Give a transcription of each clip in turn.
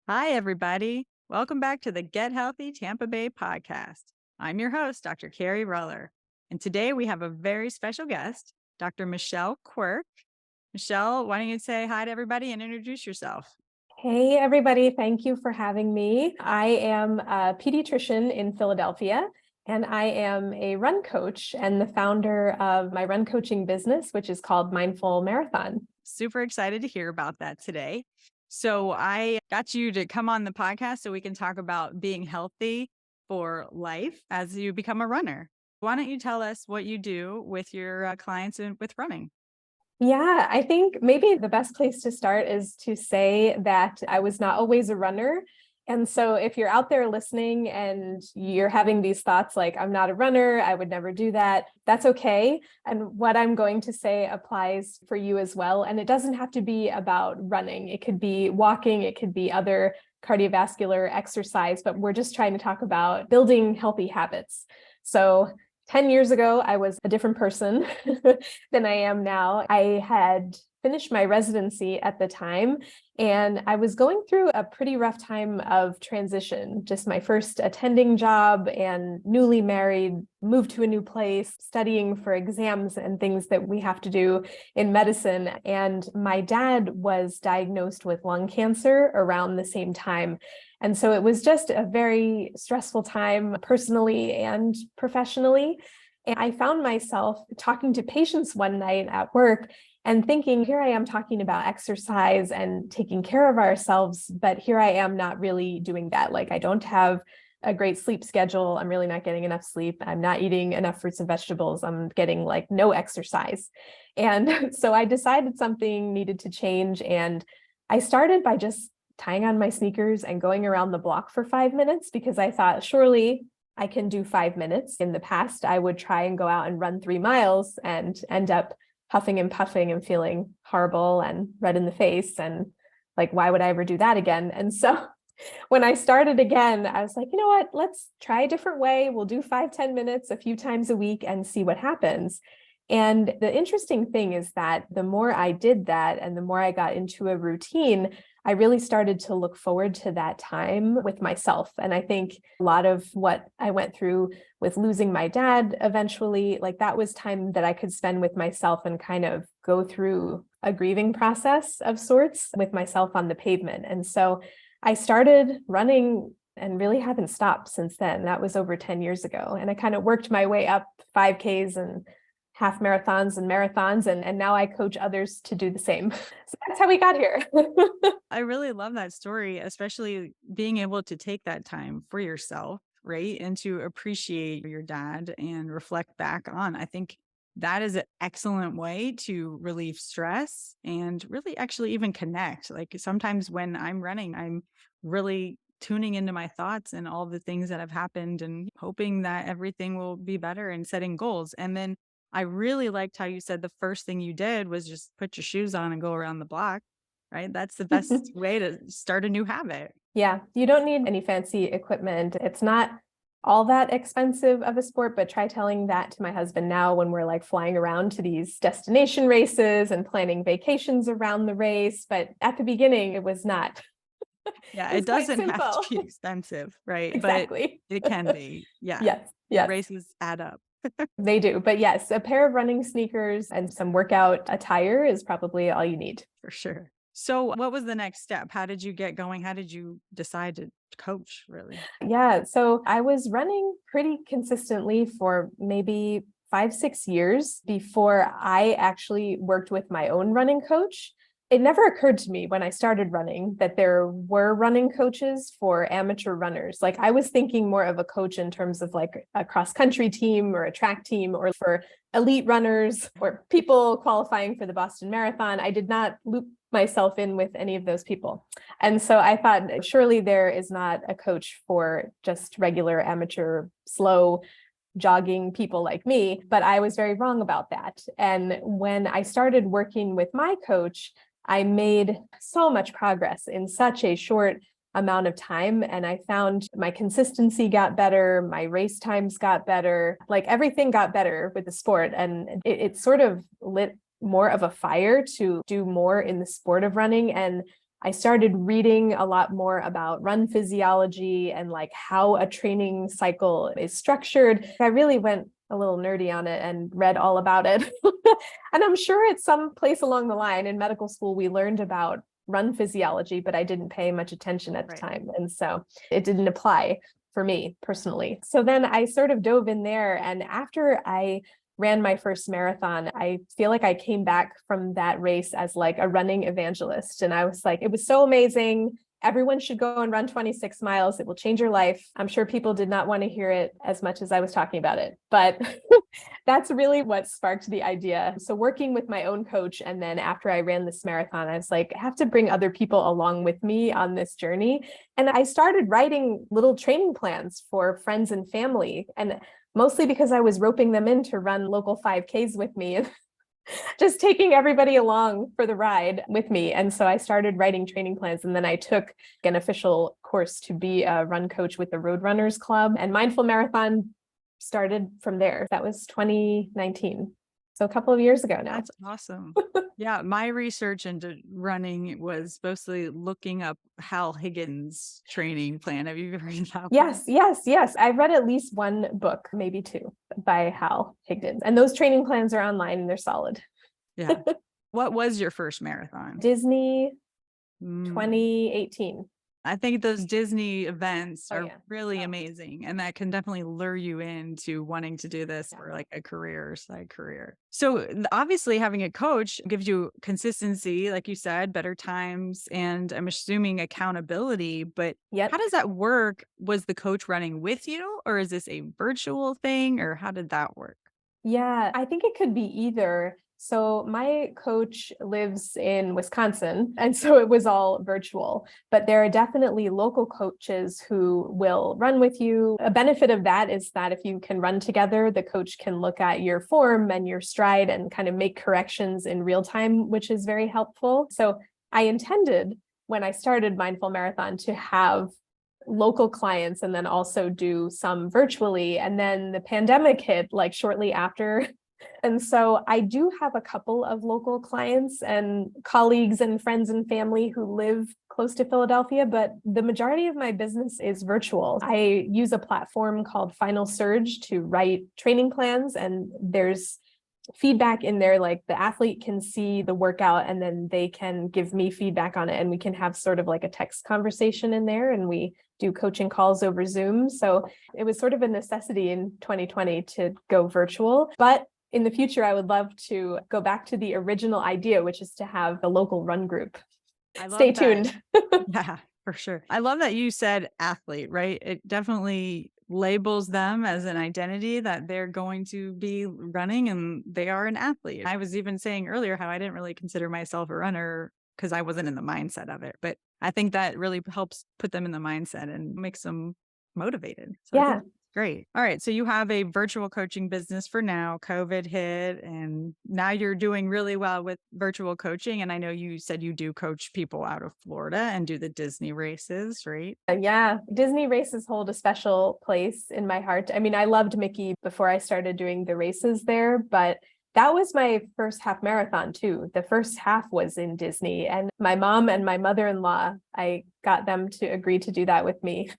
Hi, everybody. Welcome back to the Get Healthy Tampa Bay podcast. I'm your host, Dr. Kerry Reller. And today we have a very special guest, Dr. Michelle Quirk. Michelle, why don't you say hi to everybody and introduce yourself? Hey, everybody. Thank you for having me. I am a pediatrician in Philadelphia, and I am a run coach and the founder of my run coaching business, which is called Mindful Marathon. Super excited to hear about that today. So I got you to come on the podcast so we can talk about being healthy for life as you become a runner. Why don't you tell us what you do with your clients and with running? Yeah, I think maybe the best place to start is to say that I was not always a runner. And so if you're out there listening and you're having these thoughts like, I'm not a runner, I would never do that, that's okay. And what I'm going to say applies for you as well. And it doesn't have to be about running. It could be walking, it could be other cardiovascular exercise, but we're just trying to talk about building healthy habits. So 10 years ago, I was a different person than I am now. I had finished my residency at the time, and I was going through a pretty rough time of transition. Just my first attending job and newly married, moved to a new place, studying for exams and things that we have to do in medicine. And my dad was diagnosed with lung cancer around the same time. And so it was just a very stressful time personally and professionally. And I found myself talking to patients one night at work and thinking, here I am talking about exercise and taking care of ourselves, but here I am not really doing that. Like, I don't have a great sleep schedule. I'm really not getting enough sleep. I'm not eating enough fruits and vegetables. I'm getting like no exercise. And so I decided something needed to change. And I started by just tying on my sneakers and going around the block for 5 minutes because I thought, surely I can do 5 minutes. In the past, I would try and go out and run 3 miles and end up huffing and puffing and feeling horrible and red in the face. And like, why would I ever do that again? And so when I started again, I was like, you know what, let's try a different way. We'll do 5-10 minutes a few times a week and see what happens. And the interesting thing is that the more I did that and the more I got into a routine, I really started to look forward to that time with myself. And I think a lot of what I went through with losing my dad eventually, like that was time that I could spend with myself and kind of go through a grieving process of sorts with myself on the pavement. And so I started running and really haven't stopped since then. That was over 10 years ago. And I kind of worked my way up 5Ks and half marathons and marathons, and now I coach others to do the same. So that's how we got here. I really love that story, especially being able to take that time for yourself, right? And to appreciate your dad and reflect back on. I think that is an excellent way to relieve stress and really actually even connect. Like sometimes when I'm running, I'm really tuning into my thoughts and all the things that have happened and hoping that everything will be better and setting goals. And then I really liked how you said the first thing you did was just put your shoes on and go around the block, right? That's the best way to start a new habit. Yeah, you don't need any fancy equipment. It's not all that expensive of a sport, but try telling that to my husband now when we're like flying around to these destination races and planning vacations around the race. But at the beginning, it was not. Yeah, It it was quite doesn't have simple. to be expensive, right? But Exactly. it can be. Yeah. Yes, yes. Races add up They do. But yes, a pair of running sneakers and some workout attire is probably all you need. for sure. So, what was the next step? How did you get going? How did you decide to coach really? Yeah. So I was running pretty consistently for maybe 5-6 years before I actually worked with my own running coach. It never occurred to me when I started running that there were running coaches for amateur runners. Like I was thinking more of a coach in terms of like a cross country team or a track team or for elite runners or people qualifying for the Boston Marathon. I did not loop myself in with any of those people. And so I thought, surely there is not a coach for just regular amateur, slow jogging people like me, but I was very wrong about that. And when I started working with my coach, I made so much progress in such a short amount of time. And I found my consistency got better, my race times got better, like everything got better with the sport. And it sort of lit more of a fire to do more in the sport of running. And I started reading a lot more about run physiology and like how a training cycle is structured. I really went a little nerdy on it and read all about it. And I'm sure at some place along the line in medical school, we learned about run physiology, but I didn't pay much attention at the time. And so it didn't apply for me personally. So then I sort of dove in there. And after I ran my first marathon, I feel like I came back from that race as like a running evangelist. And I was like, it was so amazing. Everyone should go and run 26 miles. It will change your life. I'm sure people did not want to hear it as much as I was talking about it, but that's really what sparked the idea. So working with my own coach, and then after I ran this marathon, I was like, I have to bring other people along with me on this journey. And I started writing little training plans for friends and family, and mostly because I was roping them in to run local 5Ks with me. Just taking everybody along for the ride with me. And so I started writing training plans, and then I took an official course to be a run coach with the Road Runners Club, and Mindful Marathon started from there. That was 2019. So a couple of years ago now. That's awesome. Yeah, my research into running was mostly looking up Hal Higgins' training plan. Have you ever heard of that one? Yes. I've read at least one book, maybe two, by Hal Higgins. And those training plans are online and they're solid. Yeah. What was your first marathon? Disney 2018. I think those Disney events are yeah. really amazing, and that can definitely lure you into wanting to do this for like a career or side career. So obviously having a coach gives you consistency, like you said, better times, and I'm assuming accountability, but how does that work? Was the coach running with you, or is this a virtual thing, or how did that work? Yeah, I think it could be either. So my coach lives in Wisconsin, and so it was all virtual, but there are definitely local coaches who will run with you. A benefit of that is that if you can run together, the coach can look at your form and your stride and kind of make corrections in real time, which is very helpful. So I intended, when I started Mindful Marathon, to have local clients and then also do some virtually. And then the pandemic hit like shortly after. And so I do have a couple of local clients and colleagues and friends and family who live close to Philadelphia, but the majority of my business is virtual. I use a platform called Final Surge to write training plans, and there's feedback in there, like the athlete can see the workout and then they can give me feedback on it, and we can have sort of like a text conversation in there, and we do coaching calls over Zoom. So it was sort of a necessity in 2020 to go virtual, but in the future, I would love to go back to the original idea, which is to have a local run group. Stay tuned. Yeah, for sure. I love that you said athlete, right? It definitely labels them as an identity that they're going to be running, and they are an athlete. I was even saying earlier how I didn't really consider myself a runner because I wasn't in the mindset of it. But I think that really helps put them in the mindset and makes them motivated. So yeah. Great. All right. So you have a virtual coaching business for now. COVID hit, and now you're doing really well with virtual coaching. And I know you said you do coach people out of Florida and do the Disney races, right? Yeah. Disney races hold a special place in my heart. I mean, I loved Mickey before I started doing the races there, but that was my first half marathon too. The first half was in Disney, and my mom and my mother-in-law, I got them to agree to do that with me.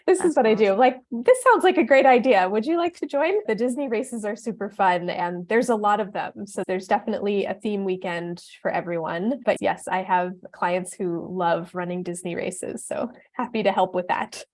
This is what I do. Like, this sounds like a great idea. Would you like to join? The Disney races are super fun, and there's a lot of them. So there's definitely a theme weekend for everyone. But yes, I have clients who love running Disney races. So happy to help with that.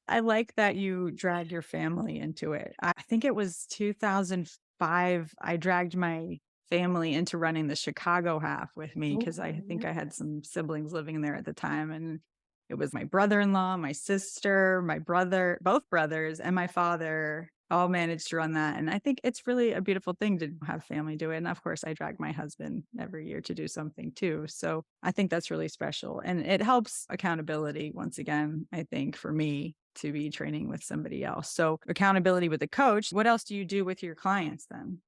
I like that you drag your family into it. I think it was 2005. I dragged my family into running the Chicago half with me because I think I had some siblings living there at the time. And it was my brother-in-law, my sister, my brother, both brothers, and my father all managed to run that. And I think it's really a beautiful thing to have family do it. And of course, I drag my husband every year to do something too. So I think that's really special. And it helps accountability, once again, I think, for me to be training with somebody else. So accountability with a coach. What else do you do with your clients then?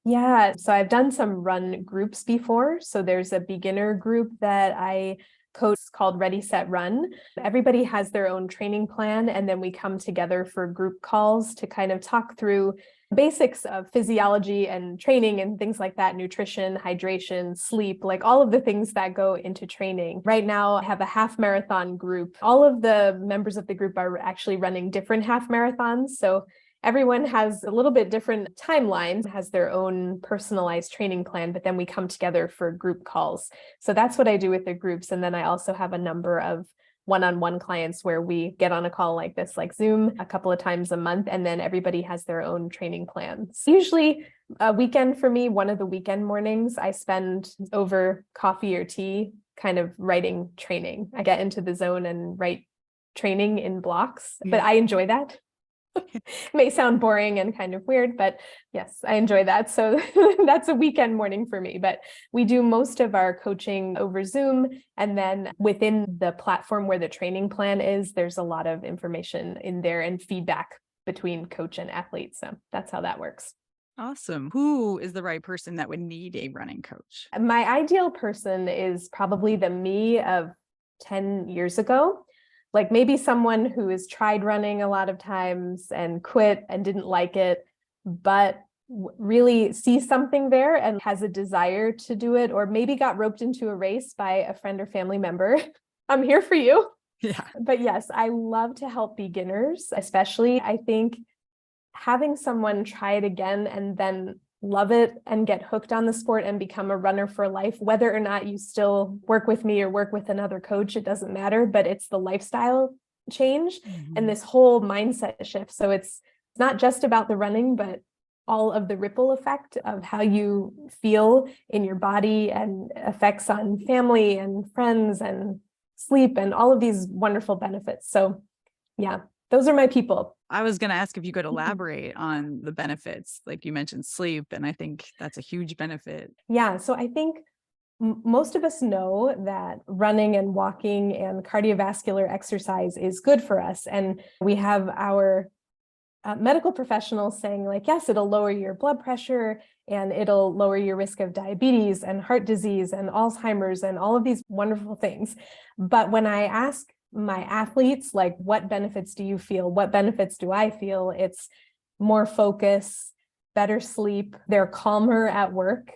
Yeah, so I've done some run groups before. So there's a beginner group that I coach called Ready, Set, Run. Everybody has their own training plan, and then we come together for group calls to kind of talk through basics of physiology and training and things like that, nutrition, hydration, sleep, like all of the things that go into training. Right now, I have a half marathon group. All of the members of the group are actually running different half marathons. So everyone has a little bit different timelines, has their own personalized training plan, but then we come together for group calls. So that's what I do with the groups. And then I also have a number of one-on-one clients where we get on a call like this, like Zoom, a couple of times a month, and then everybody has their own training plans. Usually a weekend for me, one of the weekend mornings, I spend over coffee or tea kind of writing training. I get into the zone and write training in blocks, but I enjoy that. It may sound boring and kind of weird, but yes, I enjoy that. So that's a weekend morning for me. But we do most of our coaching over Zoom. And then within the platform where the training plan is, there's a lot of information in there and feedback between coach and athlete. So that's how that works. Awesome. Who is the right person that would need a running coach? My ideal person is probably the me of 10 years ago. Like maybe someone who has tried running a lot of times and quit and didn't like it, but really sees something there and has a desire to do it, or maybe got roped into a race by a friend or family member. I'm here for you. Yeah. But yes, I love to help beginners, especially. I think having someone try it again and then love it and get hooked on the sport and become a runner for life, whether or not you still work with me or work with another coach, it doesn't matter, but it's the lifestyle change and this whole mindset shift. So it's not just about the running, but all of the ripple effect of how you feel in your body and effects on family and friends and sleep and all of these wonderful benefits. So yeah, those are my people. I was going to ask if you could elaborate on the benefits. Like you mentioned sleep, and I think that's a huge benefit. Yeah, so I think most of us know that running and walking and cardiovascular exercise is good for us. And we have our medical professionals saying like, yes, it'll lower your blood pressure and it'll lower your risk of diabetes and heart disease and Alzheimer's and all of these wonderful things. But when I ask my athletes, like, what benefits do you feel? What benefits do I feel? It's more focus, better sleep. They're calmer at work.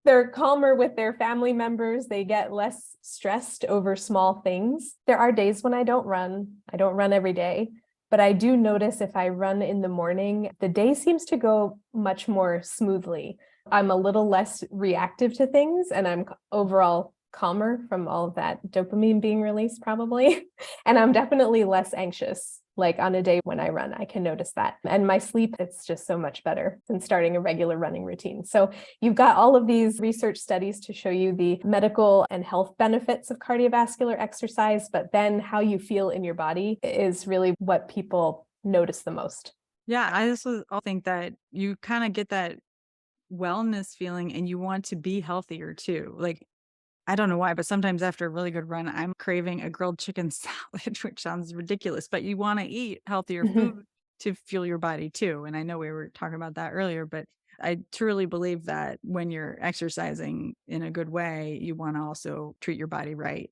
They're calmer with their family members. They get less stressed over small things. There are days when I don't run. I don't run every day, but I do notice if I run in the morning, the day seems to go much more smoothly. I'm a little less reactive to things and I'm overall calmer from all of that dopamine being released probably. And I'm definitely less anxious. Like on a day when I run, I can notice that. And my sleep, it's just so much better than starting a regular running routine. So you've got all of these research studies to show you the medical and health benefits of cardiovascular exercise, but then how you feel in your body is really what people notice the most. Yeah, I also think that you kind of get that wellness feeling and you want to be healthier too. Like, I don't know why, but sometimes after a really good run, I'm craving a grilled chicken salad, which sounds ridiculous, but you want to eat healthier food to fuel your body too. And I know we were talking about that earlier, but I truly believe that when you're exercising in a good way, you want to also treat your body right.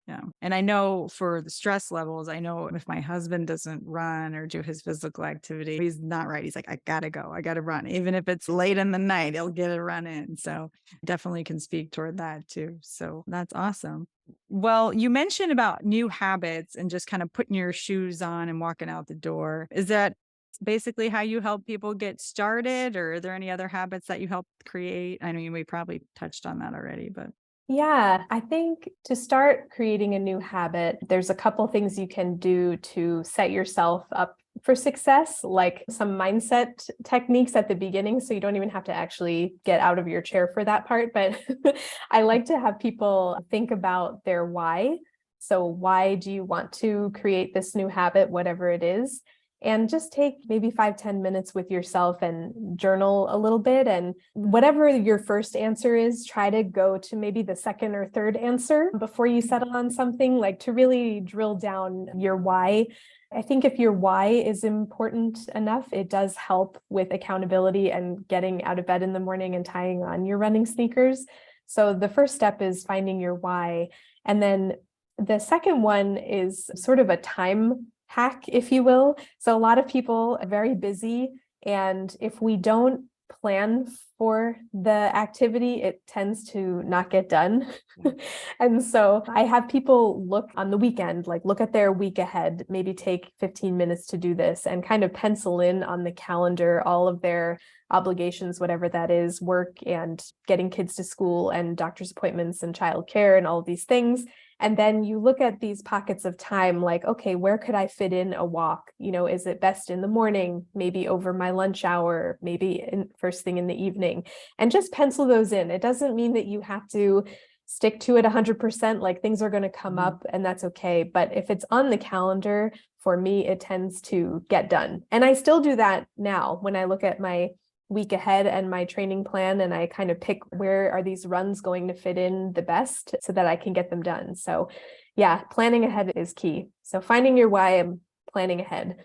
Yeah. And I know for the stress levels, I know if my husband doesn't run or do his physical activity, he's not right. He's like, I gotta go. I gotta run. Even if it's late in the night, he'll get a run in. So definitely can speak toward that too. So that's awesome. Well, you mentioned about new habits and just kind of putting your shoes on and walking out the door. Is that basically how you help people get started, or are there any other habits that you help create? I know we probably touched on that already, but Yeah, I think to start creating a new habit, there's a couple things you can do to set yourself up for success, like some mindset techniques at the beginning. So you don't even have to actually get out of your chair for that part. But I like to have people think about their why. So why do you want to create this new habit, whatever it is? And just take maybe 5-10 minutes with yourself and journal a little bit. And whatever your first answer is, try to go to maybe the second or third answer before you settle on something, like to really drill down your why. I think if your why is important enough, it does help with accountability and getting out of bed in the morning and tying on your running sneakers. So the first step is finding your why. And then the second one is sort of a time hack, if you will. So a lot of people are very busy, and if we don't plan for the activity, it tends to not get done. And so I have people look on the weekend, like look at their week ahead, maybe take 15 minutes to do this and kind of pencil in on the calendar all of their obligations, whatever that is, work and getting kids to school and doctor's appointments and childcare and all of these things. And then you look at these pockets of time like, okay, where could I fit in a walk? Is it best in the morning, maybe over my lunch hour, maybe first thing in the evening, and just pencil those in. It doesn't mean that you have to stick to it 100%, like things are going to come up and that's okay. But if it's on the calendar, for me, it tends to get done. And I still do that now when I look at my week ahead and my training plan, and I kind of pick where are these runs going to fit in the best so that I can get them done. So yeah, planning ahead is key. So finding your why and planning ahead.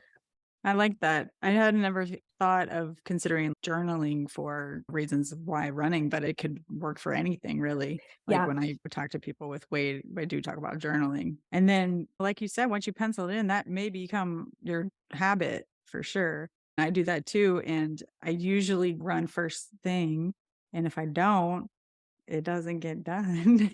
I like that. I had never thought of considering journaling for reasons of why running, but it could work for anything really. Like Yeah. when I talk to people with weight, I do talk about journaling. And then, like you said, once you pencil it in, that may become your habit for sure. I do that too. And I usually run first thing. And if I don't, it doesn't get done.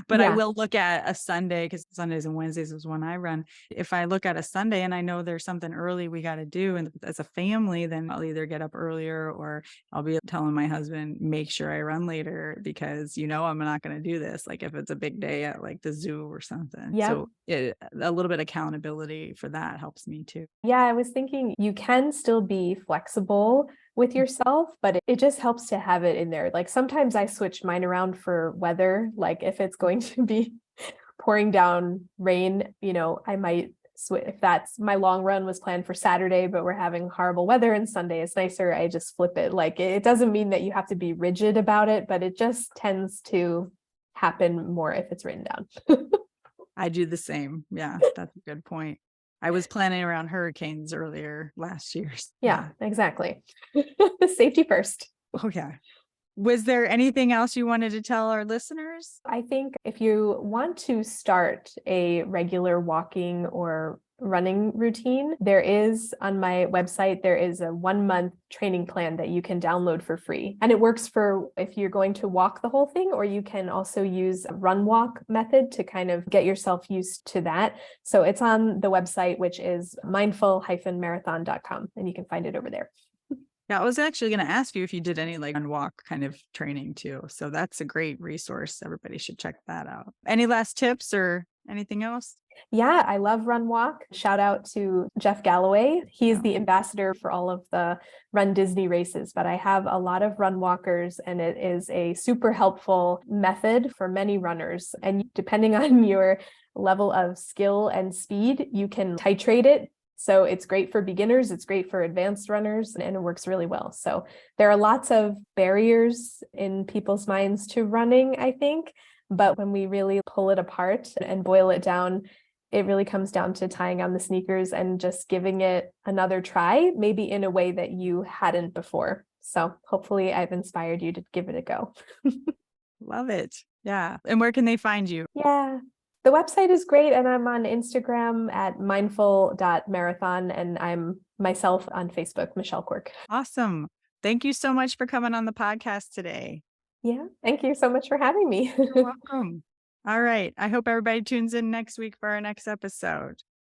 But I Yeah. will look at a Sunday, because Sundays and Wednesdays is when I run. If I look at a Sunday and I know there's something early we got to do, and as a family, then I'll either get up earlier or I'll be telling my husband, make sure I run later because, I'm not going to do this. Like if it's a big day at like the zoo or something. Yeah. So a little bit of accountability for that helps me too. Yeah, I was thinking you can still be flexible with yourself, but it just helps to have it in there. Like sometimes I switch mine around for weather. Like if it's going to be pouring down rain, I might switch. If that's my long run was planned for Saturday, but we're having horrible weather and Sunday is nicer, I just flip it. Like it doesn't mean that you have to be rigid about it, but it just tends to happen more if it's written down. I do the same. Yeah, that's a good point. I was planning around hurricanes earlier last year. Yeah, exactly. Safety first. Oh, yeah. Was there anything else you wanted to tell our listeners? I think if you want to start a regular walking or running routine, there is on my website, there is a 1-month training plan that you can download for free. And it works for if you're going to walk the whole thing, or you can also use a run walk method to kind of get yourself used to that. So it's on the website, which is mindful-marathon.com, and you can find it over there. Yeah, I was actually going to ask you if you did any like run walk kind of training too. So that's a great resource. Everybody should check that out. Any last tips or anything else? Yeah, I love Run Walk. Shout out to Jeff Galloway. He's the ambassador for all of the Run Disney races, but I have a lot of run walkers, and it is a super helpful method for many runners. And depending on your level of skill and speed, you can titrate it. So it's great for beginners, it's great for advanced runners, and it works really well. So there are lots of barriers in people's minds to running, I think. But when we really pull it apart and boil it down, it really comes down to tying on the sneakers and just giving it another try, maybe in a way that you hadn't before. So hopefully I've inspired you to give it a go. Love it. Yeah. And where can they find you? Yeah. The website is great, and I'm on Instagram at mindful.marathon, and I'm myself on Facebook, Michelle Quirk. Awesome. Thank you so much for coming on the podcast today. Yeah. Thank you so much for having me. You're welcome. All right. I hope everybody tunes in next week for our next episode.